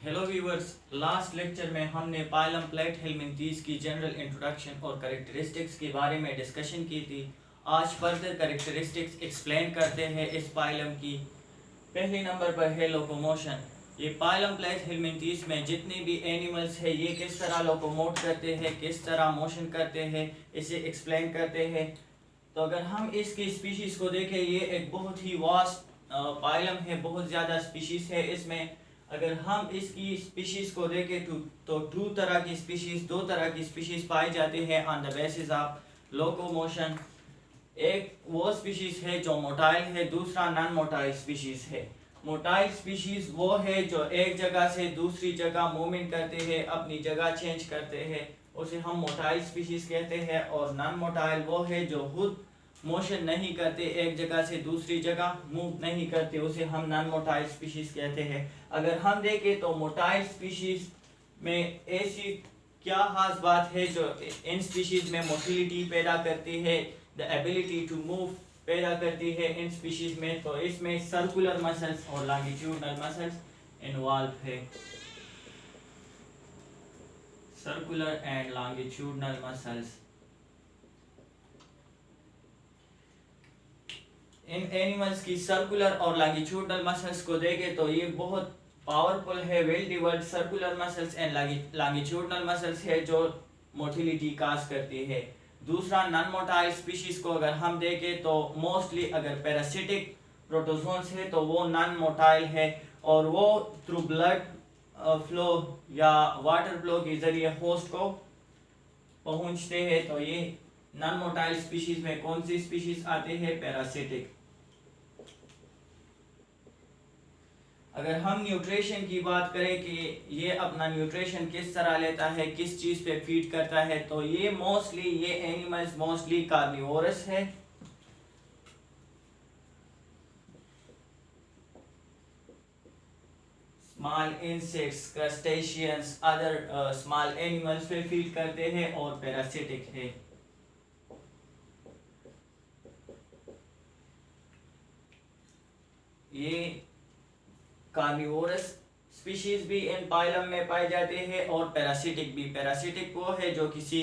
Hello viewers, last lecture में हमने phylum plate helminths की जनरल इंट्रोडक्शन और करेक्टरिस्टिक्स के बारे में डिस्कशन की थी। आज फर्दर करेक्टरिस्टिक्स एक्सप्लेन करते हैं इस पाइलम की। पहले नंबर पर है लोकोमोशन। ये पाइलम प्लेट हेलमिंथीज में जितने भी एनिमल्स हैं ये किस तरह लोकोमोट करते हैं, किस तरह मोशन करते हैं, इसे एक्सप्लेन करते हैं। तो अगर हम इसकी स्पीशीज़ को देखें, ये एक बहुत ही वास्ट पाइलम है, बहुत ज़्यादा स्पीशीज़ है इसमें। अगर हम इसकी स्पीशीज़ को देखें तो दो तरह की स्पीशीज़ पाई जाती है on the basis of locomotion. एक वो स्पीशीज़ है जो मोटाइल है, दूसरा नॉन मोटाइल स्पीशीज़ है। मोटाइल स्पीशीज़ वो है जो एक जगह से दूसरी जगह मूवमेंट करते हैं, अपनी जगह चेंज करते हैं, उसे हम मोटाइल स्पीशीज़ कहते हैं। और नॉन मोटाइल वो है जो खुद मोशन नहीं करते, एक जगह से दूसरी जगह मूव नहीं करते, उसे हम नॉन मोटाइल स्पीशीज़ कहते हैं। अगर हम देखें तो मोटाइल स्पीशीज़ में ऐसी क्या खास बात है जो इन स्पीशीज़ में मोटिलिटी पैदा करती है, द एबिलिटी टू मूव पैदा करती है इन स्पीशीज़ में। तो इसमें सर्कुलर मसल्स और लॉन्गिट्यूडनल मसल्स इन्वॉल्व है। Circular and longitudinal muscles in animals की सर्कुलर और लॉन्गिट्यूडनल मसल्स को देखें तो ये बहुत पावरफुल है, well developed circular muscles and longitudinal muscles है जो मोटिलिटी काज करती है। दूसरा नॉन मोटाइल स्पीशीज को अगर हम देखें तो मोस्टली अगर पैरासिटिक प्रोटोजोन्स है तो वो नॉन मोटाइल है और वो थ्रू ब्लड फ्लो या वाटर फ्लो के जरिए होस्ट को पहुंचते हैं। तो ये नॉन मोटाइल स्पीशीज में कौन सी स्पीशीज आते हैं? पैरासिटिक। अगर हम न्यूट्रिशन की बात करें कि ये अपना न्यूट्रिशन किस तरह लेता है, किस चीज़ पे फीड करता है, तो ये एनिमल्स मोस्टली कार्निवोरस है। Small insects, crustaceans, other small animals पे फीड करते हैं और पैरासिटिक है। ये कार्निवोरस स्पीशीज भी इन पाइलम में पाए जाते हैं और पैरासिटिक भी। पैरासिटिक वो है जो किसी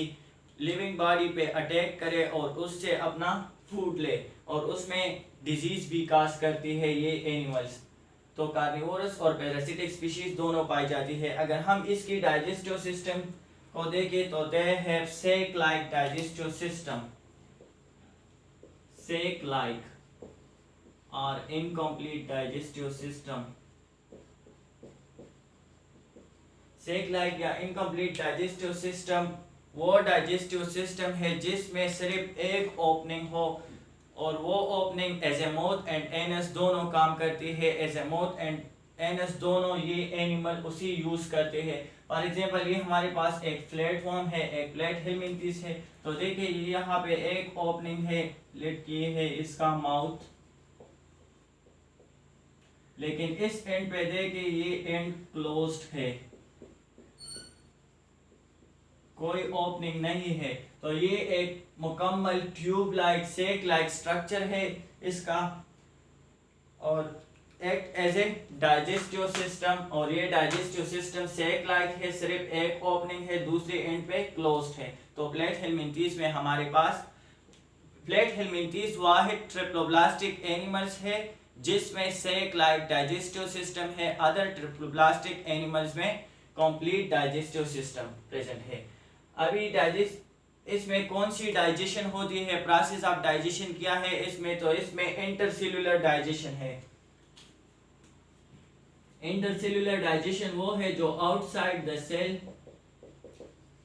लिविंग बॉडी पे अटैक करे और उससे अपना फूड ले और उसमें डिजीज भी काज करती है ये एनिमल्स। तो कार्निवोरस और पैरासिटिक स्पीशीज दोनों पाई जाती है। अगर हम इसकी डाइजेस्टिव सिस्टम को देखें तो they have sac like digestive system. Sac like और incomplete digestive system. Sac like या इनकम्प्लीट डाइजेस्टिव सिस्टम वो डाइजेस्टिव सिस्टम है जिसमें सिर्फ एक ओपनिंग हो और वो ओपनिंग एजेमोथ एंड एनस दोनों काम करती है। एजेमोथ एंड एनस दोनों ये एनिमल उसी यूज करते हैं। फॉर एग्जांपल ये हमारे पास एक प्लेटफॉर्म है, एक प्लेट हेलमिंथीज है। तो देखिए ये यहाँ पे एक ओपनिंग है, लिट की है इसका माउथ, लेकिन इस एंड पे देखिए ये एंड क्लोज्ड है, कोई ओपनिंग नहीं है। तो ये एक मुकम्मल tube like sac like structure है इसका और act as a digestive system. और ये डाइजेस्टिव सिस्टम सेक लाइक है, सिर्फ एक ओपनिंग है, दूसरे एंड पे क्लोज्ड है। तो प्लेट हेलमिंथीज में हमारे पास प्लेट हेलमिंथीज वाहिद ट्रिप्लोब्लास्टिक एनिमल्स है जिसमें सेक लाइक डाइजेस्टिव सिस्टम है। अदर ट्रिप्लोब्लास्टिक एनिमल्स में कंप्लीट डाइजेस्टिव सिस्टम प्रेजेंट है। अभी इसमें कौन सी डाइजेशन होती है, प्रोसेस ऑफ डाइजेशन क्या है इसमें? तो इसमें इंटरसेल्यूलर डाइजेशन है। इंटरसेल्यूलर डाइजेशन वो है जो outside the cell,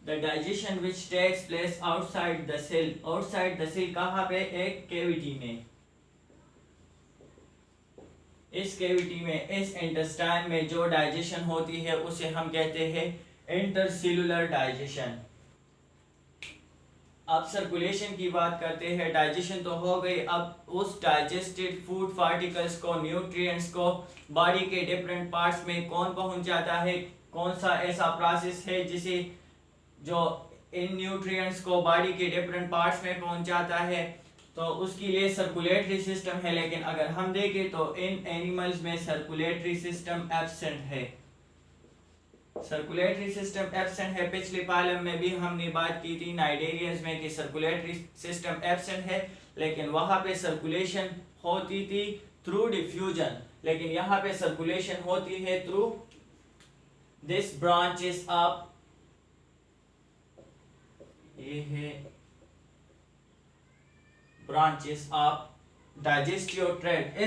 the digestion which takes place outside the cell. Outside the cell कहाँ पे? एक कैविटी में। इस कैविटी में, इस इंटेस्टाइन में जो डाइजेशन होती है उसे हम कहते हैं इंटरसेल्यूलर डाइजेशन। अब सर्कुलेशन की बात करते हैं। डाइजेशन तो हो गई, अब उस डाइजेस्टेड फूड पार्टिकल्स को, न्यूट्रिएंट्स को बॉडी के डिफरेंट पार्ट्स में कौन पहुंचाता है? कौन सा ऐसा प्रोसेस है जिसे जो इन न्यूट्रिएंट्स को बॉडी के डिफरेंट पार्ट्स में पहुंचाता है? तो उसके लिए सर्कुलेटरी सिस्टम है। लेकिन अगर हम देखें तो इन एनिमल्स में सर्कुलेटरी सिस्टम एब्सेंट है। सर्कुलेटरी सिस्टम एब्सेंट है। पिछले पाइलम में भी हमने बात की थी नाइडेरियंस में कि सर्कुलेटरी सिस्टम एब्सेंट है, लेकिन वहां पे सर्कुलेशन होती थी थ्रू डिफ्यूजन, लेकिन यहाँ पे सर्कुलेशन होती है थ्रू दिस ब्रांचेस ऑफ, ये है ब्रांचेस ऑफ डाइजेस्टिव ट्रैक्ट।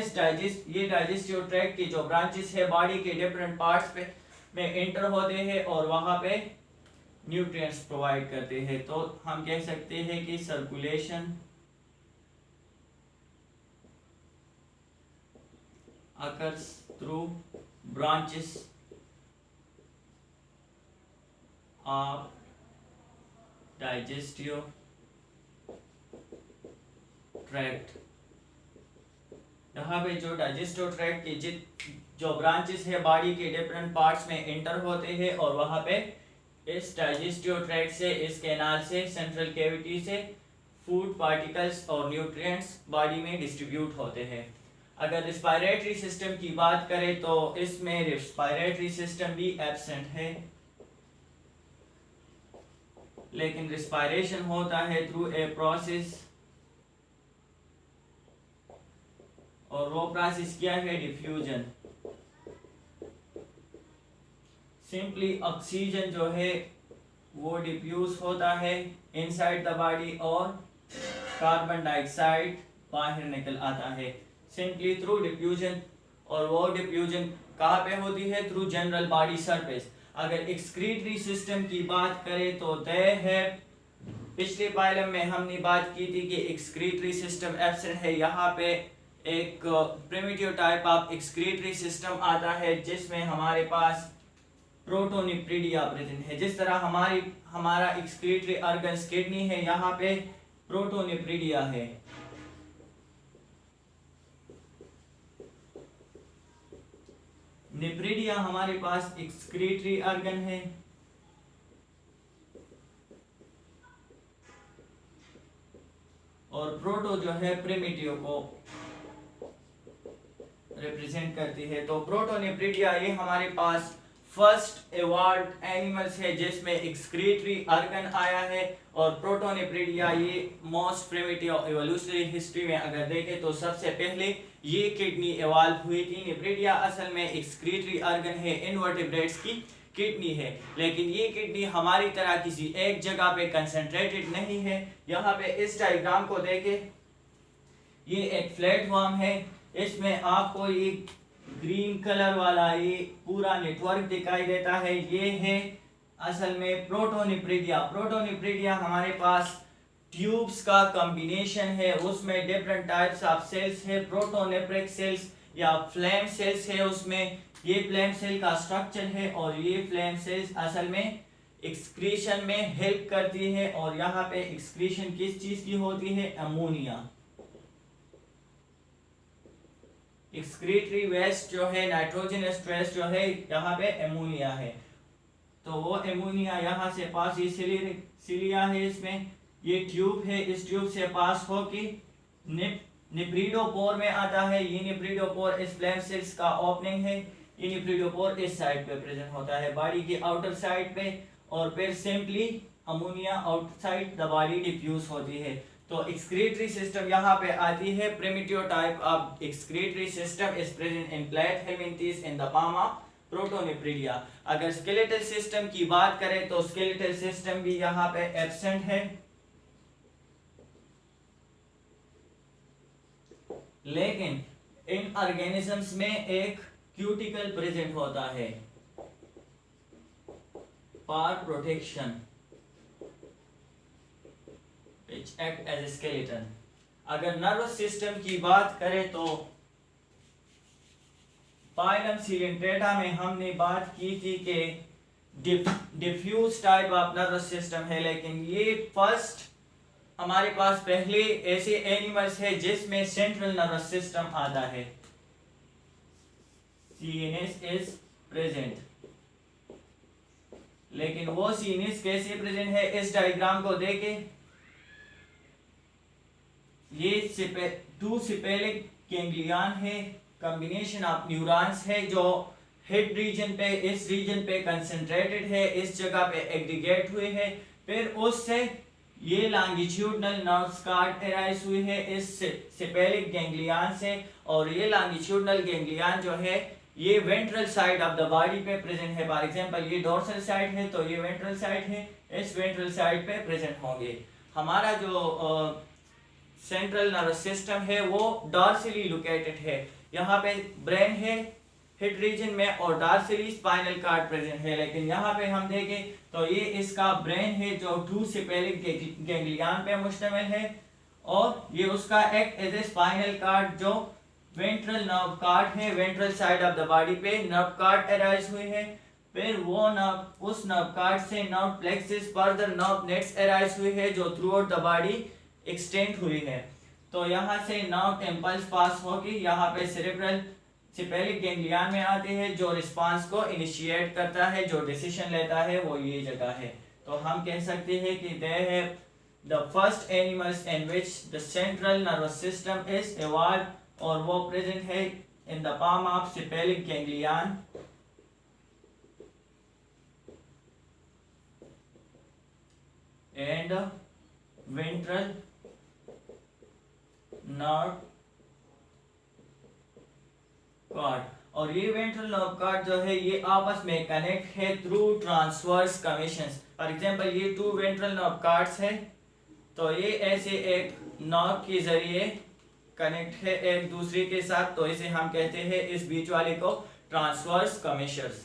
ये डाइजेस्टिव ट्रैक्ट की जो ब्रांचेस है बॉडी के डिफरेंट पार्ट्स पे में एंटर होते हैं और वहां पे न्यूट्रिएंट्स प्रोवाइड करते हैं। तो हम कह सकते हैं कि circulation occurs through branches of digestive tract। यहाँ पे जो डाइजेस्टिव ट्रैक्ट की जो ब्रांचेस है बॉडी के डिफरेंट पार्ट्स में एंटर होते हैं और वहां पे इस डाइजेस्टिव ट्रैक्ट से, इस कैनाल से, सेंट्रल कैविटी से फूड पार्टिकल्स और न्यूट्रिएंट्स बॉडी में डिस्ट्रीब्यूट होते हैं। अगर रिस्पायरेटरी सिस्टम की बात करें तो इसमें रिस्पायरेटरी सिस्टम भी एब्सेंट है, लेकिन रिस्पायरेशन होता है थ्रू ए प्रोसेस, और वो प्रोसेस क्या है? डिफ्यूजन। सिंपली ऑक्सीजन जो है वो डिफ्यूज होता है इनसाइड द बॉडी और कार्बन डाइऑक्साइड बाहर निकल आता है सिंपली थ्रू डिफ्यूजन। और वो डिफ्यूजन कहाँ पे होती है? Through general body surface. अगर एक्सक्रीटरी सिस्टम की बात करें तो तय है, पिछले पाइलम में हमने बात की थी कि एक्सक्रीटरी सिस्टम एब्सेंट है। यहाँ पे एक primitive type of excretory system आता है जिसमें हमारे पास प्रोटोनिप्रिडिया प्रेजेंट है। जिस तरह हमारा एक्सक्रीटरी ऑर्गन्स किडनी है, यहाँ पे प्रोटोनिप्रिडिया है। निप्रिडिया हमारे पास एक्सक्रीटरी ऑर्गन है, और प्रोटो जो है प्रिमिटिव को रिप्रेजेंट करती है। तो प्रोटोनिप्रिडिया ये हमारे पास फर्स्ट एवॉल्व्ड एनिमल्स है जिसमें एक्सक्रीटरी ऑर्गन आया है, और प्रोटोनिप्रिडिया ये मोस्ट प्रिमिटिव इवोल्यूशनरी हिस्ट्री में अगर देखें तो सबसे पहले ये किडनी इवॉल्व हुई थी। निप्रिडिया असल में एक्सक्रीटरी ऑर्गन है, इनवर्टिब्रेट्स की किडनी है, लेकिन ये किडनी हमारी तरह किसी एक जगह पे कंसंट्रेटेड नहीं है। यहाँ पे इस डायग्राम को देखें, ये एक प्लेटफॉर्म है, इसमें आपको ये ग्रीन कलर वाला ये पूरा नेटवर्क दिखाई देता है। ये है असल में प्रोटोनिप्रिडिया। प्रोटोनिप्रिडिया हमारे पास ट्यूब्स का कॉम्बिनेशन है, उसमें डिफरेंट टाइप्स ऑफ सेल्स है, प्रोटोनेफ्रिक सेल्स या फ्लेम सेल्स है। उसमें ये फ्लेम सेल का स्ट्रक्चर है, और ये फ्लेम सेल्स असल में एक्सक्रीशन में हेल्प करती है। और यहाँ पे एक्सक्रीशन किस चीज की होती है? अमोनिया। एक्सक्रीटरी वेस्ट जो है, नाइट्रोजनस वेस्ट जो है, यहाँ पे एमोनिया है। तो वो एमोनिया यहाँ से पास, ये सिलिया है, इसमें ये ट्यूब है, इस ट्यूब से पास होके निप्रिडोपोर में आता है। ये निप्रिडोपोर इस फ्लेम सेल्स का ओपनिंग है। ये निप्रिडोपोर इस साइड पे प्रेजेंट होता है, बॉडी की आउटर साइड पे, और फिर simply ammonia outside the body diffuse होती है। तो एक्सक्रीटरी सिस्टम यहाँ पे आती है। Primitive type of excretory system is present in Platyhelminthes in the form of protonephridia. अगर स्केलेटल सिस्टम की बात करें तो स्केलेटल सिस्टम भी यहाँ पे एब्सेंट है, लेकिन इन ऑर्गेनिजम्स में एक क्यूटिकल प्रेजेंट होता है for protection which act as a skeleton। अगर नर्वस सिस्टम की बात करें तो पाइलम सिलेंट्रेटा में हमने बात की थी कि diffuse type of nervous system है, लेकिन ये फर्स्ट हमारे पास पहले ऐसे एनिमल्स है जिसमें सेंट्रल नर्वस सिस्टम आता है। सीएनएस इज प्रेजेंट, लेकिन वो सीएनएस कैसे प्रेजेंट है? इस डायग्राम को देखें, ये टू सिपेलिक गैंग्लियन है, कॉम्बिनेशन ऑफ न्यूरॉन्स है जो हेड रीजन पे, इस रीजन पे कंसंट्रेटेड है, इस जगह पे एग्रीगेट हुए है। फिर उससे ये लॉन्गिट्यूडनल नर्व स्कार्ड अराइज हुई है इस सेपेलिक गैंग्लियन से, और ये लॉन्गिट्यूडनल गैंग्लियन जो है ये ventral side of the body पे प्रेजेंट है। फॉर एग्जांपल ये डोर्सल साइड है तो ये वेंट्रल साइड है, इस वेंट्रल साइड पे प्रेजेंट होंगे। हमारा जो सेंट्रल नर्वस सिस्टम है वो डॉर्सली लोकेटेड है, यहाँ पे ब्रेन है हेड रीजन में और डॉर्सली स्पाइनल कॉर्ड प्रेजेंट है। लेकिन यहाँ पे हम देखें तो ये इसका ब्रेन है जो टू सेपेलिक गैंग्लियन पे मुश्तमिल है, और ये उसका act as a spinal cord जो वेंट्रल नर्व कॉर्ड है, ventral side of the body पे नर्व कॉर्ड अराइज हुए है। फिर वो नर्व, उस नर्व कॉर्ड से nerve plexus further nerve nets arise हुए है जो throughout the body extend हुई है। तो यहाँ से नर्व इम्पल्स पास होगी, यहाँ पे सेरेब्रल सेपेलिक गैंग्लियन में आते हैं जो रिस्पांस को इनिशिएट करता है, जो डिसीजन लेता है वो ये जगह है। तो हम कह सकते हैं कि they have the first animals in which the central nervous system is evolve, और वो प्रेजेंट है in the palm of cephalic ganglion and ventral nerve cord. और ये वेंट्रल नर्व कॉर्ड जो है ये आपस में कनेक्ट है through transverse commissions. For example ये टू वेंट्रल नर्व कॉर्ड्स है तो ये ऐसे एक नर्व के जरिए कनेक्ट है एक दूसरे के साथ, तो इसे हम कहते हैं इस बीच वाले को ट्रांसवर्स कमीशंस।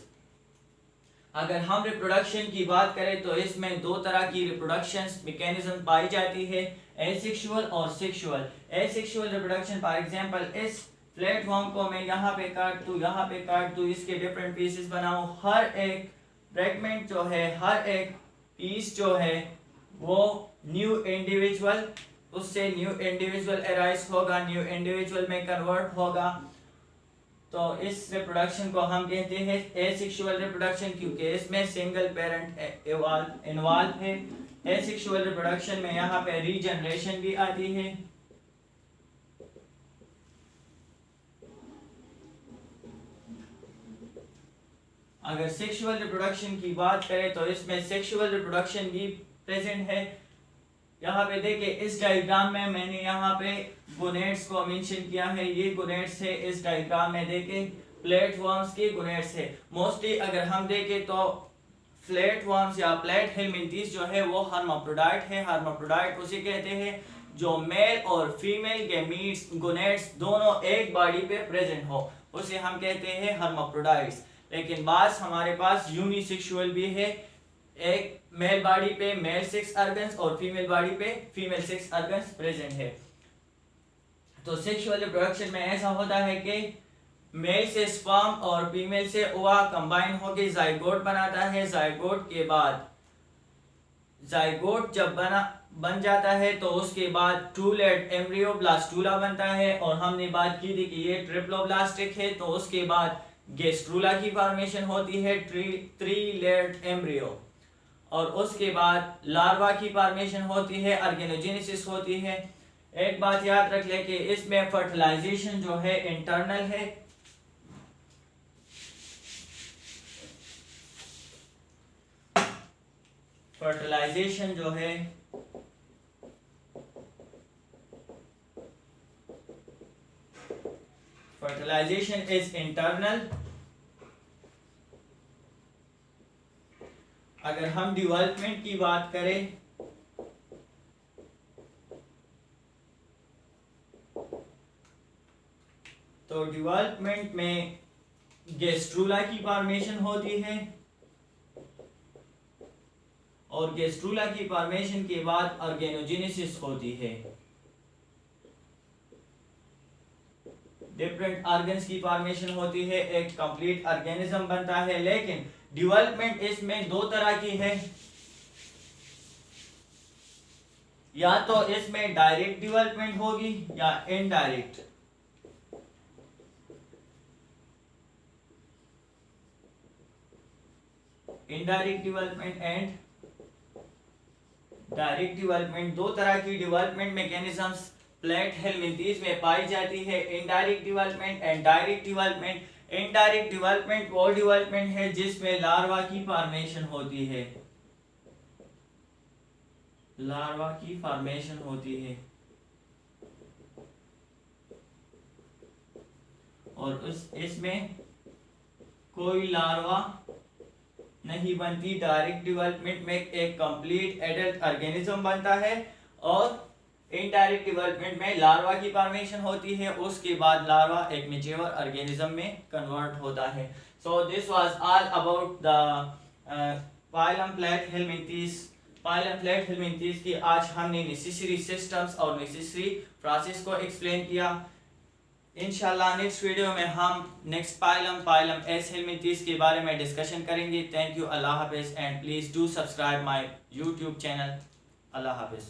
अगर हम रिप्रोडक्शन की बात करें तो इसमें दो तरह की रिप्रोडक्शन मैकेनिज्म पाई जाती है, एसेक्सुअल और sexual. Asexual reproduction for example इस प्लेटफॉर्म को मैं यहाँ पे काट दूँ, यहाँ पे काट दूँ, इसके डिफरेंट पीसेस बनाऊँ, हर एक फ्रेगमेंट जो है, हर एक पीस जो है वो न्यू इंडिविजुअल, उससे न्यू इंडिविजुअल अराइज होगा, न्यू इंडिविजुअल में कन्वर्ट होगा। तो इस रिप्रोडक्शन को हम कहते हैं एसेक्सुअल रिप्रोडक्शन, क्योंकि इसमें सिंगल पेरेंट इन्वॉल्व है। एसेक्सुअल रिप्रोडक्शन में यहाँ पे रीजनरेशन भी आती है। अगर सेक्सुअल रिप्रोडक्शन की बात करें तो इसमें सेक्सुअल रिप्रोडक्शन भी प्रेजेंट है। यहाँ पे देखिए इस डायग्राम में मैंने यहाँ पे गोनेड्स को मेंशन किया है, ये गोनेड्स है। इस डायग्राम में देखें प्लेटफॉर्म्स के गोनेड्स है। मोस्टली अगर हम देखें तो प्लेटफॉर्म्स या प्लेट हेलमिंथीज जो है वो हर्माफ्रोडाइट है। हर्माफ्रोडाइट उसे कहते हैं जो मेल और फीमेल गैमीट्स गोनेड्स दोनों एक बॉडी पे प्रेजेंट हो, उसे हम कहते हैं हर्माफ्रोडाइट्स। लेकिन बास हमारे पास यूनिसेक्सुअल भी है, एक मेल बॉडी पे मेल सेक्स ऑर्गन्स और फीमेल बॉडी पे फीमेल सेक्स ऑर्गन्स प्रेजेंट है। तो सेक्सुअल रिप्रोडक्शन में ऐसा होता है कि मेल से स्पर्म और फीमेल से ओवा कंबाइन होकर जाइगोट बनाता है। जाइगोट के बाद जाइगोट जब बन जाता है तो उसके बाद टू लेड एम्ब्रियो ब्लास्टूला बनता है, और हमने बात की थी कि ये ट्रिप्लोब्लास्टिक है। तो उसके बाद गेस्ट्रूला की फॉर्मेशन होती है, थ्री लेयर्ड एम्ब्रियो, और उसके बाद लार्वा की फॉर्मेशन होती है, ऑर्गेनोजेनेसिस होती है। एक बात याद रख ले कि इसमें फर्टिलाइजेशन जो है इंटरनल है, फर्टिलाइजेशन जो है फर्टिलाइजेशन इज इंटरनल। अगर हम डेवलपमेंट की बात करें तो डेवलपमेंट में गेस्ट्रूला की फॉर्मेशन होती है, और गेस्ट्रूला की फॉर्मेशन के बाद ऑर्गेनोजेनेसिस होती है। डिफरेंट ऑर्गन्स की फॉर्मेशन होती है, एक कंप्लीट ऑर्गेनिज्म बनता है। लेकिन डेवलपमेंट इसमें दो तरह की है, या तो इसमें डायरेक्ट डेवलपमेंट होगी या indirect. Indirect development and direct development, दो तरह की डेवलपमेंट मैकेनिज्म्स प्लेट हेलमिंथीज में पाई जाती है, indirect development and direct development. Indirect development वो डेवलपमेंट है जिसमें लार्वा की फॉर्मेशन होती है, लार्वा की फॉर्मेशन होती है और इसमें कोई लार्वा नहीं बनती। डायरेक्ट डेवलपमेंट में एक कंप्लीट एडल्ट ऑर्गेनिज्म बनता है और इनडायरेक्ट डेवलपमेंट में लार्वा की फॉर्मेशन होती है, उसके बाद लार्वा एक मैच्योर ऑर्गेनिज्म में कन्वर्ट होता है। So this was all about the phylum plate helminths. Phylum plate helminths की आज हमने नेसेसरी सिस्टम्स और नेसेसरी प्रोसेस को एक्सप्लेन किया। इंशाल्लाह नेक्स्ट वीडियो में हम नेक्स्ट पाइलम एस हेलमिंथीज के बारे में डिस्कशन करेंगे। थैंक यू, अल्लाह हाफिज़ and please do subscribe my YouTube channel. अल्लाह हाफिज़।